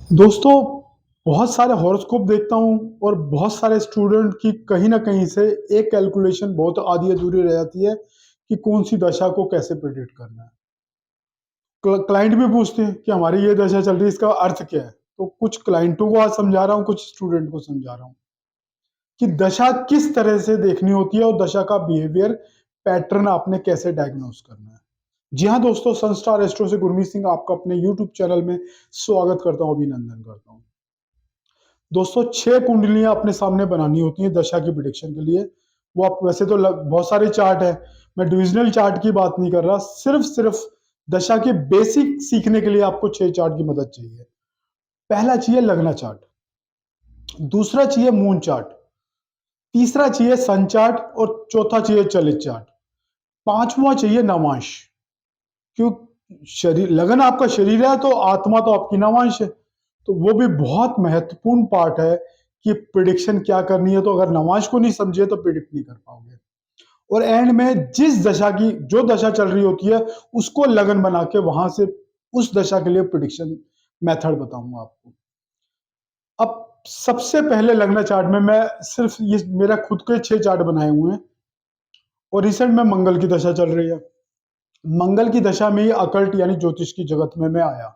दोस्तों, बहुत सारे हॉरोस्कोप देखता हूँ और बहुत सारे स्टूडेंट की कहीं न कहीं से एक कैलकुलेशन बहुत आधी अधूरी रह जाती है कि कौन-सी दशा को कैसे प्रेडिक्ट करना है। क्लाइंट भी पूछते हैं कि हमारी ये दशा चल रही है, इसका अर्थ क्या है? तो कुछ क्लाइंटों को आज समझा रहा हूँ, कुछ स्टूडेंट को समझा रहा हूँ कि दशा किस तरह से देखनी होती है और दशा का बिहेवियर पैटर्न आपने कैसे डायग्नोस करना है। जी हाँ दोस्तों, सनस्टार एस्ट्रो से गुरमीत सिंह आपका अपने यूट्यूब चैनल में स्वागत करता हूँ, अभिनंदन करता हूँ। दोस्तों 6 कुंडलियाँ अपने सामने बनानी होती हैं दशा की प्रेडिक्शन के लिए। वो आप वैसे तो बहुत सारे चार्ट हैं, मैं डिविजनल चार्ट की बात नहीं कर रहा, सिर्फ दशा के बेसिक सीखने के लिए आपको 6 चार्ट की मदद चाहिए। पहला चाहिए लग्न चार्ट, दूसरा चाहिए मून चार्ट, तीसरा चाहिए सन चार्ट और चौथा चाहिए चलित चार्ट, पाँचवाँ चाहिए नवांश। क्यों? शरीर लगन आपका शरीर है तो आत्मा तो आपकी नवांश है। तो वो भी बहुत महत्वपूर्ण पार्ट है कि प्रिडिक्शन क्या करनी है, तो अगर नवांश को नहीं समझे तो प्रिडिक्ट नहीं कर पाओगे। और एंड में जिस दशा की जो दशा चल रही होती है उसको लगन बना के वहां से उस दशा के लिए प्रिडिक्शन मेथड बताऊंगा आपको। अब सबसे पहले लग्न चार्ट में मैं सिर्फ ये मेरा खुद के 6 चार्ट बनाए हुए हैं और रिसेंट में मंगल की दशा चल रही है। मंगल की दशा में ही अकल्ट यानी ज्योतिष की जगत में मैं आया।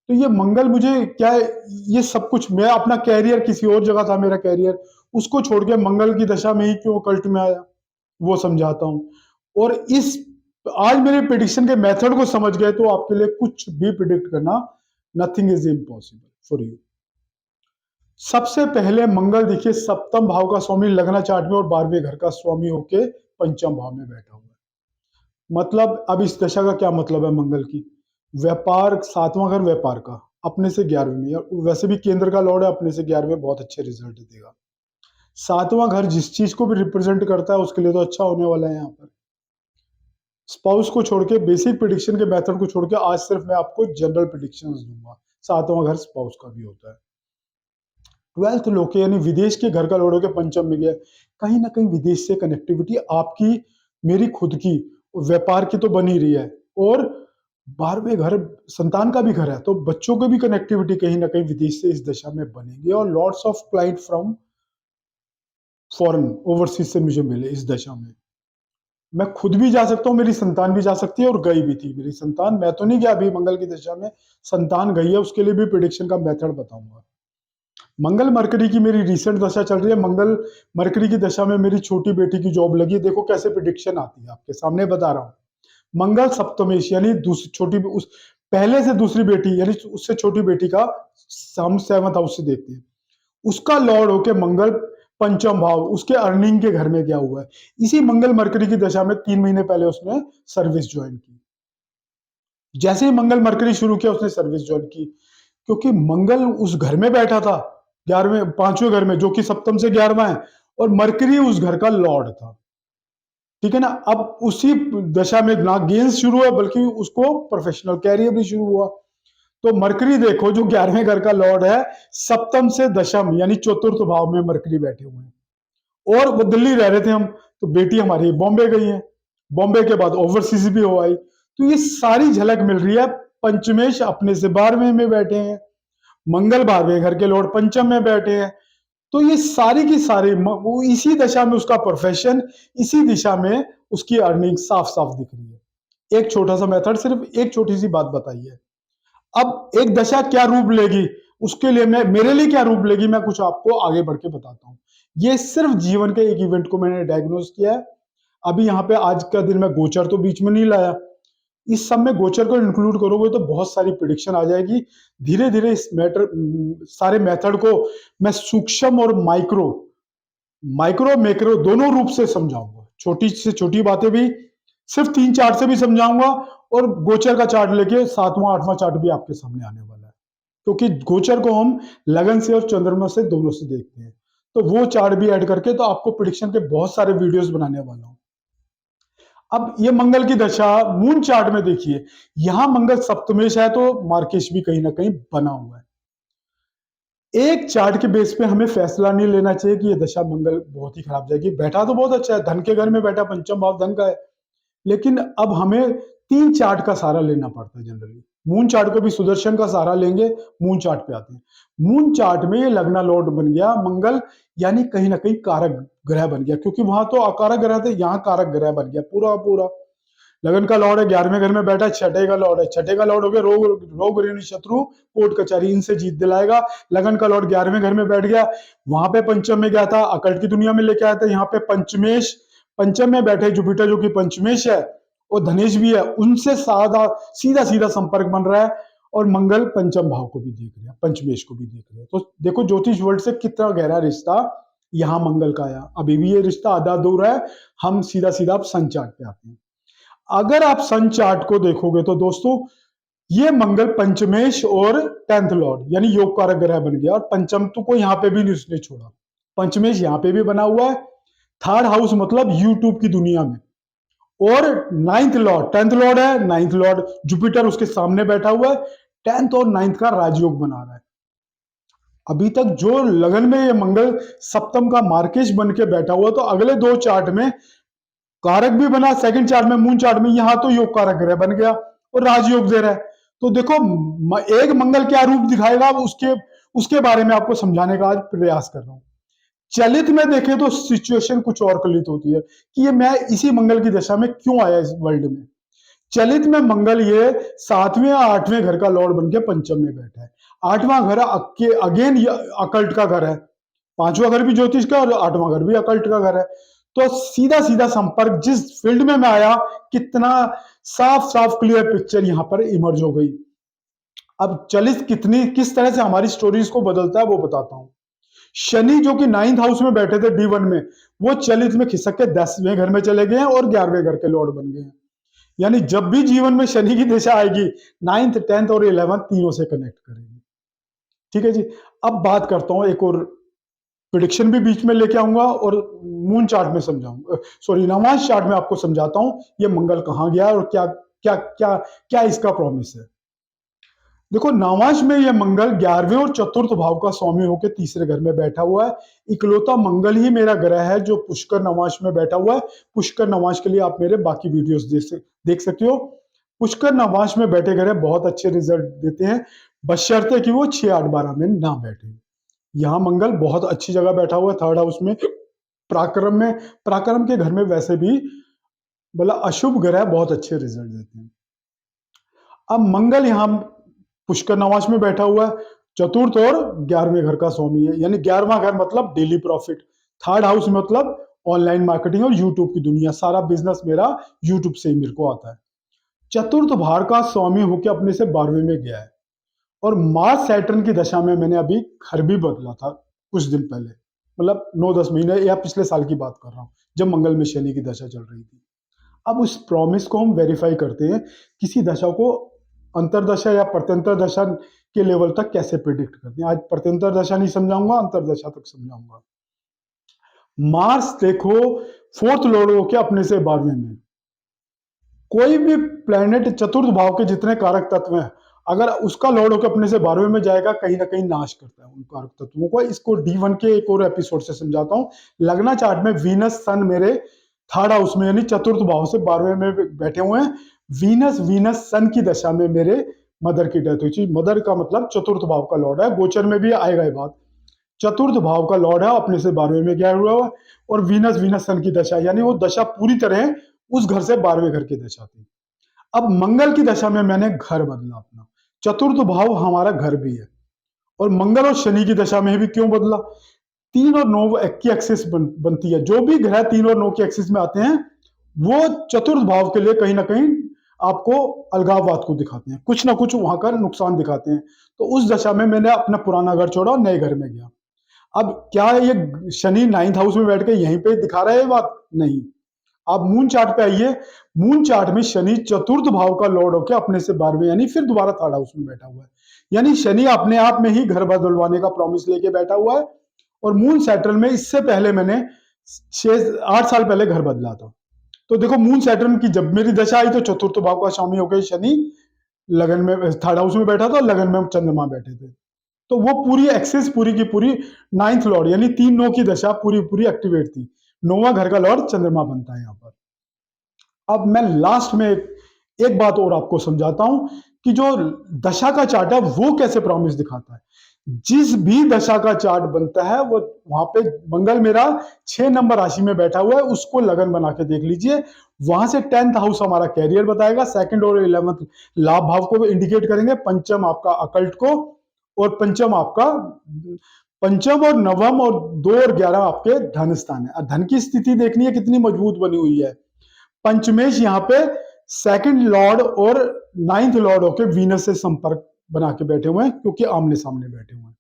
तो ये मंगल मुझे क्या है, ये सब कुछ मैं अपना कैरियर किसी और जगह था, मेरा कैरियर उसको छोड़ के मंगल की दशा में ही क्यों कल्ट में आया वो समझाता हूँ। और इस आज मेरे प्रिडिक्शन के मेथड को समझ गए तो आपके लिए कुछ भी प्रिडिक्ट करना nothing is impossible for you. सबसे पहले मंगल देखिए सप्तम भाव का स्वामी लग्न चार्ट में और 12वें घर का स्वामी होके पंचम भाव में बैठा हुआ है। मतलब अब इस दशा का क्या मतलब है मंगल की? व्यापार, सातवां घर व्यापार का अपने से 11वें में, और वैसे भी केंद्र का लॉर्ड है, अपने से 11वें बहुत अच्छे रिजल्ट देगा। सातवां घर जिस चीज को भी रिप्रेजेंट करता है उसके लिए तो अच्छा होने वाला है। यहाँ पर स्पाउस को छोड़ के, बेसिक प्रिडिक्शन के मेथड को छोड़ के आज सिर्फ मैं आपको जनरल प्रिडिक्शंस दूंगा। सातवां घर स्पाउस का भी होता है। 12th लोके यानी विदेश के घर का लॉर्ड होकर पंचम में गया। कहीं ना कहीं विदेश से कनेक्टिविटी आपकी, मेरी खुद की, व्यापार की तो बनी रही है। और 12वें घर संतान का भी घर है, तो बच्चों को भी कनेक्टिविटी कहीं ना कहीं विदेश से इस दशा में बनेगी और lots of client from foreign overseas से मुझे मिले इस दशा में। मैं खुद भी जा सकता हूँ, मेरी संतान भी जा सकती है और गई भी थी मेरी संतान। मैं तो नहीं गया अभी मंगल की दशा में, संतान गई है, उसके लिए भी प्रिडिक्शन का मेथड बताऊंगा। मंगल मरकरी की मेरी रिसेंट दशा चल रही है। मंगल मरकरी की दशा में मेरी छोटी बेटी की जॉब लगी। देखो कैसे प्रिडिक्शन आती है, आपके सामने बता रहा हूँ। मंगल सप्तमेश यानी दूसरी छोटी, उस पहले से दूसरी बेटी यानी उससे छोटी बेटी का हम 7th हाउस से देखते हैं। उसका लॉर्ड होके मंगल पंचम भाव उसके अर्निंग के घर में गया हुआ है। इसी मंगल मरकरी की दशा में 3 महीने पहले उसने सर्विस ज्वाइन की। जैसे ही मंगल मरकरी शुरू किया उसने सर्विस ज्वाइन की, क्योंकि मंगल उस घर में बैठा था, 11वें 5वें घर में, जो कि सप्तम से 11वां है, और मरकरी उस घर का लॉर्ड था। ठीक है ना? अब उसी दशा में ना गेंस शुरू हुआ बल्कि उसको प्रोफेशनल कैरियर भी शुरू हुआ। तो मरकरी देखो, जो 11वें घर का लॉर्ड है, सप्तम से दशम यानी चतुर्थ भाव में मरकरी बैठे हुए हैं। और वो दिल्ली रह रहे थे हम, तो बेटी हमारी बॉम्बे गई है, बॉम्बे के बाद ओवरसीज भी हो आई। तो ये सारी झलक मिल रही है। पंचमेश अपने से 12वें में बैठे हैं, मंगल 12वें घर के लॉर्ड पंचम में बैठे हैं। तो ये सारी की सारी वो इसी दशा में उसका प्रोफेशन, इसी दिशा में उसकी अर्निंग साफ साफ दिख रही है। एक छोटा सा मेथड, सिर्फ एक छोटी सी बात बताई है। अब एक दशा क्या रूप लेगी, उसके लिए मैं, मेरे लिए क्या रूप लेगी, मैं कुछ आपको आगे बढ़ के बताता हूँ। ये सिर्फ जीवन के एक इवेंट को मैंने डायग्नोज किया है। अभी यहाँ पे आज का दिन मैं गोचर तो बीच में नहीं लाया। इस सब में गोचर को इंक्लूड करोगे तो बहुत सारी प्रिडिक्शन आ जाएगी। धीरे धीरे इस सारे मेथड को मैं सूक्ष्म और माइक्रो माइक्रो मैक्रो दोनों रूप से समझाऊंगा। छोटी से छोटी बातें भी सिर्फ 3 चार्ट से भी समझाऊंगा, और गोचर का चार्ट लेके 7वां 8वां चार्ट भी आपके सामने आने वाला है, क्योंकि गोचर को हम लगन से और चंद्रमा से दोनों से देखते हैं। तो वो चार्ट भी ऐड करके तो आपको प्रिडिक्शन के बहुत सारे वीडियोस बनाने वाला हूं। अब ये मंगल की दशा मून चार्ट में देखिए, यहां मंगल सप्तमेश है तो मार्केश भी कहीं ना कहीं बना हुआ है। एक चार्ट के बेस पे हमें फैसला नहीं लेना चाहिए कि ये दशा मंगल बहुत ही खराब जाएगी। बैठा तो बहुत अच्छा है, धन के घर में बैठा, पंचम भाव धन का है, लेकिन अब हमें 3 चार्ट का सहारा लेना पड़ता है जनरली। मून चार्ट को भी सुदर्शन का सहारा लेंगे, मून चार्ट पे आते हैं। मून चार्ट में ये लगना लॉर्ड बन गया मंगल, यानी कहीं ना कहीं कारक ग्रह बन गया, क्योंकि वहां तो अकारक ग्रह थे, यहाँ कारक ग्रह बन गया पूरा पूरा। लगन का लॉर्ड है, 11वें घर में बैठा, छठे का लॉर्ड है, छठे का लॉर्ड हो गया रोग, रोग ऋण शत्रु कोर्ट कचहरी, इनसे जीत दिलाएगा। लगन का लॉर्ड 11वें घर में बैठ गया, वहां पे पंचम में गया था, अकल्ट की दुनिया में लेके आया था, यहाँ पे पंचमेश, पंचम में बैठे जुपिटर जो कि पंचमेश है और धनेश भी है, उनसे सादा सीधा सीधा संपर्क बन रहा है। और मंगल पंचम भाव को भी देख रहे हैं, पंचमेश को भी देख रहे हैं। तो देखो ज्योतिष वर्ल्ड से कितना गहरा रिश्ता यहाँ मंगल का आया। अभी भी ये रिश्ता आधा दूर है। हम सीधा सीधा अब सन चार्ट पे आते हैं। अगर आप सन चार्ट को देखोगे तो दोस्तों ये मंगल पंचमेश और 10th लॉर्ड यानी योग कारक ग्रह बन गया, और पंचम तो को यहाँ पे भी नहीं उसने छोड़ा, पंचमेश यहाँ पे भी बना हुआ है। थर्ड हाउस मतलब यूट्यूब की दुनिया में, और 9th लॉर्ड 10th लॉर्ड है, 9th लॉर्ड जुपिटर उसके सामने बैठा हुआ है, 10th और 9th का राजयोग बना रहा है। अभी तक जो लगन में ये मंगल सप्तम का मार्केश बन के बैठा हुआ, तो अगले दो चार्ट में कारक भी बना, सेकंड चार्ट में मून चार्ट में यहां तो योग कारक ग्रह बन गया और राजयोग दे रहा है। तो देखो एक मंगल क्या रूप दिखाएगा उसके उसके बारे में आपको समझाने का आज प्रयास कर रहा हूं। चलित में देखें तो सिचुएशन कुछ और कलित होती है कि ये मैं इसी मंगल की दशा में क्यों आया इस वर्ल्ड में। चलित में मंगल ये 7वें या 8वें घर का लॉर्ड बन के पंचम में बैठा है। 8वां घर अगेन अकल्ट का घर है, 5वां घर भी ज्योतिष का और 8वां घर भी अकल्ट का घर है। तो सीधा सीधा संपर्क जिस फील्ड में मैं आया, कितना साफ साफ क्लियर पिक्चर यहां पर इमर्ज हो गई। अब चलित कितनी किस तरह से हमारी स्टोरीज को बदलता है वो बताता हूं। शनि जो कि 9th हाउस में बैठे थे D1 में, वो चलित में खिसक के 10वें घर में चले गए हैं और 11वें घर के लॉर्ड बन गए हैं। यानी जब भी जीवन में शनि की दिशा आएगी, 9th 10th और 11th तीनों से कनेक्ट करेगी। ठीक है जी। अब बात करता हूं एक और प्रिडिक्शन भी बीच में लेके आऊंगा और मून चार्ट में समझाऊंगा, सॉरी नवांश चार्ट में आपको समझाता हूं ये मंगल कहां गया और क्या क्या क्या क्या इसका प्रॉमिस है। देखो नवांश में ये मंगल 11वें और चतुर्थ भाव का स्वामी होकर तीसरे घर में बैठा हुआ है। इकलौता मंगल ही मेरा ग्रह है जो पुष्कर नवांश में बैठा हुआ है। पुष्कर नवांश के लिए आप मेरे बाकी वीडियोस देख सकते हो। पुष्कर नवांश में बैठे ग्रह बहुत अच्छे रिजल्ट देते हैं, बशर्ते कि वो 6 8 12 में ना बैठे। यहाँ मंगल बहुत अच्छी जगह बैठा हुआ है, थर्ड हाउस में, पराक्रम में। पराक्रम के घर में वैसे भी बोला अशुभ ग्रह बहुत अच्छे रिजल्ट देते हैं। अब मंगल यहाँ पुष्कर नवांश में बैठा हुआ है, चतुर्थ और 11वें घर का स्वामी है, यानी 11वां घर मतलब डेली प्रॉफिट, थर्ड हाउस मतलब ऑनलाइन मार्केटिंग और यूट्यूब की दुनिया, सारा बिजनेस मेरा यूट्यूब से ही मेरे को आता है। चतुर्थ भाव का स्वामी होकर अपने से 12वें में गया है। और मार्स सैटर्न की दशा में मैंने अभी घर भी बदला था कुछ दिन पहले, मतलब 9-10 महीने या पिछले साल की बात कर रहा हूँ, जब मंगल में शनि की दशा चल रही थी। अब उस प्रॉमिस को हम वेरीफाई करते हैं, किसी दशा को अंतरदशा या प्रत्यंतर दशा के लेवल तक कैसे प्रिडिक्ट करते हैं। आज प्रत्यंतर दशा नहीं समझाऊंगा, अंतरदशा तक समझाऊंगा। मार्स देखो फोर्थ लॉर्ड होके अपने से 12वें में। कोई भी प्लेनेट चतुर्थ भाव के जितने कारक तत्व हैं, अगर उसका लॉर्ड होकर अपने से 12वें में जाएगा, कहीं ना कहीं नाश करता है उन कारक तत्वों को। इसको D1 के एक और एपिसोड से समझाता हूँ। लगना चार्ट में वीनस सन मेरे थर्ड हाउस में यानी चतुर्थ भाव से 12वें में बैठे हुए हैं। वीनस सन की दशा में मेरे मदर की डेथ हुई थी। मदर का मतलब चतुर्थ भाव का लॉर्ड है, गोचर में भी आएगा ये बात। चतुर्थ भाव का लॉर्ड है, अपने से 12वें में गया हुआ है, और वीनस सन की दशा, यानी वो दशा पूरी तरह उस घर से 12वें घर की दशा थी। अब मंगल की दशा में मैंने घर बदला अपना, चतुर्थ भाव हमारा घर भी है, और मंगल और शनि की दशा में भी क्यों बदला। 3 और 9 की एक्सिस बनती है। जो भी ग्रह 3 और 9 की एक्सिस में आते हैं वो चतुर्थ भाव के लिए कहीं ना कहीं आपको अलगाववाद को दिखाते हैं, कुछ ना कुछ वहां का नुकसान दिखाते हैं। तो उस दशा में मैंने अपना पुराना घर छोड़ा और नए घर में गया। अब क्या ये शनि 9th हाउस में बैठ के यहीं पे दिखा रहा है ये बात? नहीं। आप मून चार्ट पे आइए, मून चार्ट में शनि चतुर्थ भाव का लॉर्ड होकर अपने से 12वें यानी फिर दोबारा थर्ड हाउस में बैठा हुआ है। यानी शनि अपने आप में ही घर बदलवाने का प्रॉमिस लेके बैठा हुआ है। और मून सैटर्न में इससे पहले मैंने 6-8 साल पहले घर बदला था। तो देखो मून सैटर्न की जब मेरी दशा आई तो चतुर्थ भाव का स्वामी होकर शनि लगन में थर्ड हाउस में बैठा था, लगन में चंद्रमा बैठे थे। तो वो पूरी एक्सेस पूरी की पूरी 9th लॉर्ड यानी 3-9 की दशा पूरी पूरी एक्टिवेट थी। 9वां घर का लॉर्ड चंद्रमा बनता है यहाँ पर। अब मैं लास्ट में एक बात और आपको समझाता हूं कि जो दशा का चार्ट है वो कैसे प्रॉमिस दिखाता है। जिस भी दशा का चार्ट बनता है वो वहां पे मंगल मेरा 6 नंबर राशि में बैठा हुआ है, उसको लगन बना के देख लीजिए। वहां से 10th हाउस हमारा कैरियर बताएगा, सेकंड और 11th लाभ भाव को इंडिकेट करेंगे, पंचम आपका अकल्ट को, और पंचम आपका पंचम और नवम और 2 और 11 आपके धन स्थान है। धन की स्थिति देखनी है कितनी मजबूत बनी हुई है। पंचमेश यहाँ पे सेकंड लॉर्ड और 9th लॉर्ड होके वीनस से संपर्क बना के बैठे हुए हैं, क्योंकि आमने सामने बैठे हुए हैं,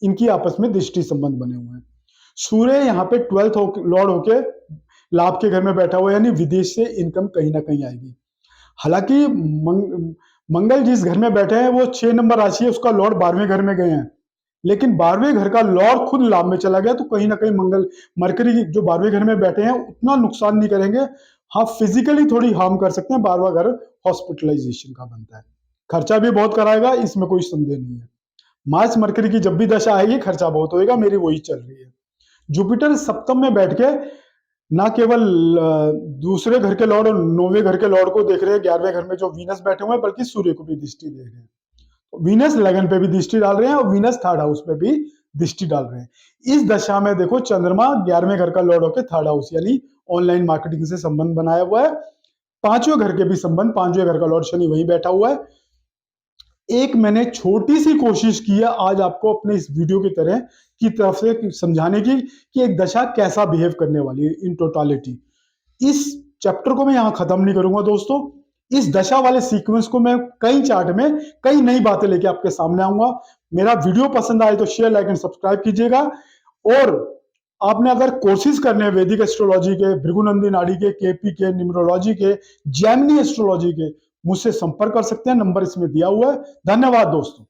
इनकी आपस में दृष्टि संबंध बने हुए हैं। सूर्य यहाँ पे 12th लॉर्ड होके लाभ के घर में बैठा हुआ है, यानी विदेश से इनकम कहीं ना कहीं आएगी। हालांकि मंगल जिस घर में बैठे हैं वो 6 नंबर राशि है, उसका लॉर्ड 12वें घर में गए हैं, लेकिन 12वें घर का लॉर्ड खुद लाभ में चला गया, तो कहीं ना कहीं मंगल मरकरी जो 12वें घर में बैठे हैं उतना नुकसान नहीं करेंगे। हाँ, फिजिकली थोड़ी हार्म कर सकते हैं। 12वां घर हॉस्पिटलाइजेशन का बनता है, खर्चा भी बहुत कराएगा, इसमें कोई संदेह नहीं है। मार्स मरकरी की जब भी दशा आएगी खर्चा बहुत होएगा, मेरी वही चल रही है। जुपिटर सप्तम में बैठ के ना केवल दूसरे घर के लॉर्ड और 9वें घर के लॉर्ड को देख रहे हैं, 11वें घर में जो वीनस बैठे हुए हैं, बल्कि सूर्य को भी दृष्टि दे रहे हैं। वीनस लगन पे भी दृष्टि डाल रहे हैं और वीनस 3rd हाउस पे भी दृष्टि डाल रहे हैं। इस दशा में देखो चंद्रमा 11वें घर का लॉर्ड होकर 3rd हाउस यानी ऑनलाइन मार्केटिंग से संबंध बनाया हुआ है। 5वें घर के भी संबंध, 5वें घर का लॉर्ड शनि वही बैठा हुआ है। एक मैंने छोटी सी कोशिश की है आज आपको अपने इस वीडियो की तरह की तरफ से समझाने की कि एक दशा कैसा बिहेव करने वाली है इन टोटालिटी। इस चैप्टर को मैं यहां खत्म नहीं करूंगा दोस्तों। इस दशा वाले सीक्वेंस को मैं कई चार्ट में कई नई बातें लेके आपके सामने आऊंगा। मेरा वीडियो पसंद आए तो शेयर, लाइक एंड सब्सक्राइब कीजिएगा। और आपने अगर कोर्सेज करने हैं वैदिक एस्ट्रोलॉजी के, भृगुनंदी नाड़ी के, केपी के, न्यूमरोलॉजी के, जैमिनी एस्ट्रोलॉजी के, मुझसे संपर्क कर सकते हैं, नंबर इसमें दिया हुआ है। धन्यवाद दोस्तों।